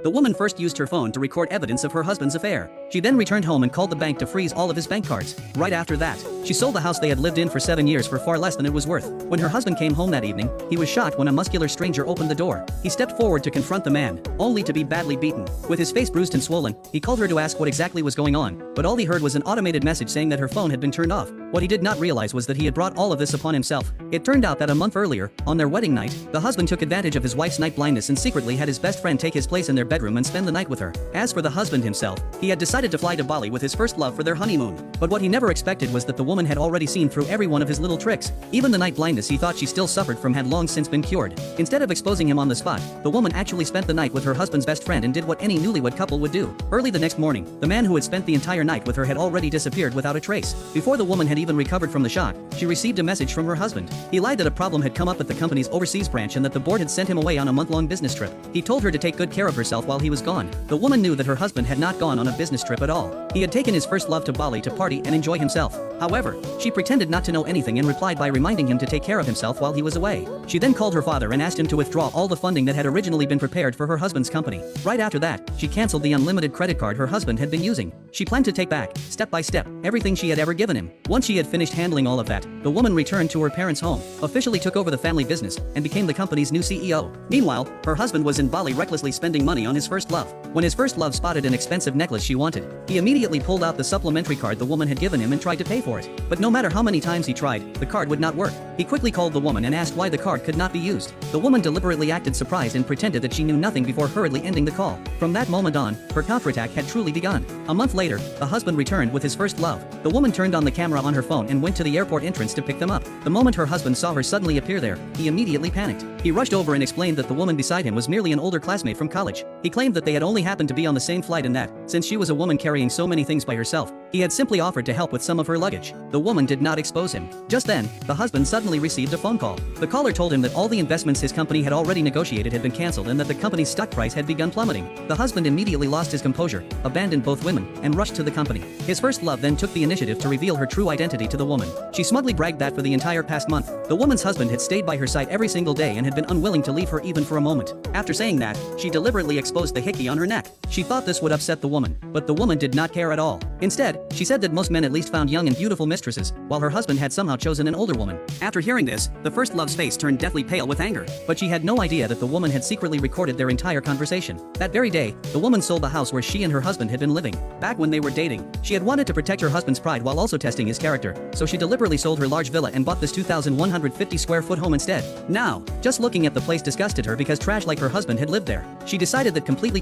The woman first used her phone to record evidence of her husband's affair. She then returned home and called the bank to freeze all of his bank cards. Right after that, she sold the house they had lived in for 7 years for far less than it was worth. When her husband came home that evening, he was shocked when a muscular stranger opened the door. He stepped forward to confront the man, only to be badly beaten. With his face bruised and swollen, he called her to ask what exactly was going on, but all he heard was an automated message saying that her phone had been turned off. What he did not realize was that he had brought all of this upon himself. It turned out that a month earlier, on their wedding night, the husband took advantage of his wife's night blindness and secretly had his best friend take his place in their bedroom and spend the night with her. As for the husband himself, he had decided to fly to Bali with his first love for their honeymoon. But what he never expected was that the woman had already seen through every one of his little tricks. Even the night blindness he thought she still suffered from had long since been cured. Instead of exposing him on the spot, the woman actually spent the night with her husband's best friend and did what any newlywed couple would do. Early the next morning, the man who had spent the entire night with her had already disappeared without a trace. Before the woman had even recovered from the shock, she received a message from her husband. He lied that a problem had come up at the company's overseas branch and that the board had sent him away on a month-long business trip. He told her to take good care of herself while he was gone. The woman knew that her husband had not gone on a business trip at all. He had taken his first love to Bali to party and enjoy himself. However, she pretended not to know anything and replied by reminding him to take care of himself while he was away. She then called her father and asked him to withdraw all the funding that had originally been prepared for her husband's company. Right after that, she canceled the unlimited credit card her husband had been using. She planned to take back, step by step, everything she had ever given him. Once she had finished handling all of that, the woman returned to her parents' home, officially took over the family business, and became the company's new CEO. Meanwhile, her husband was in Bali recklessly spending money on his first love. When his first love spotted an expensive necklace she wanted, he immediately pulled out the supplementary card the woman had given him and tried to pay for it. But no matter how many times he tried, the card would not work. He quickly called the woman and asked why the card could not be used. The woman deliberately acted surprised and pretended that she knew nothing before hurriedly ending the call. From that moment on, her counterattack had truly begun. A month later, the husband returned with his first love. The woman turned on the camera on her phone and went to the airport entrance to pick them up. The moment her husband saw her suddenly appear there, he immediately panicked. He rushed over and explained that the woman beside him was merely an older classmate from college. He claimed that they had only happened to be on the same flight and that, since she was a woman carrying so many things by herself, he had simply offered to help with some of her luggage. The woman did not expose him. Just then, the husband suddenly received a phone call. The caller told him that all the investments his company had already negotiated had been cancelled and that the company's stock price had begun plummeting. The husband immediately lost his composure, abandoned both women, and rushed to the company. His first love then took the initiative to reveal her true identity to the woman. She smugly bragged that for the entire past month, the woman's husband had stayed by her side every single day and had been unwilling to leave her even for a moment. After saying that, she deliberately exposed the hickey on her neck. She thought this would upset the woman, but the woman did not care at all. Instead, she said that most men at least found young and beautiful mistresses, while her husband had somehow chosen an older woman. After hearing this, the first love's face turned deathly pale with anger, but she had no idea that the woman had secretly recorded their entire conversation. That very day, the woman sold the house where she and her husband had been living. Back when they were dating, she had wanted to protect her husband's pride while also testing his character, so she deliberately sold her large villa and bought this 2,150 square foot home instead. Now, just looking at the place disgusted her because trash like her husband had lived there. She decided that completely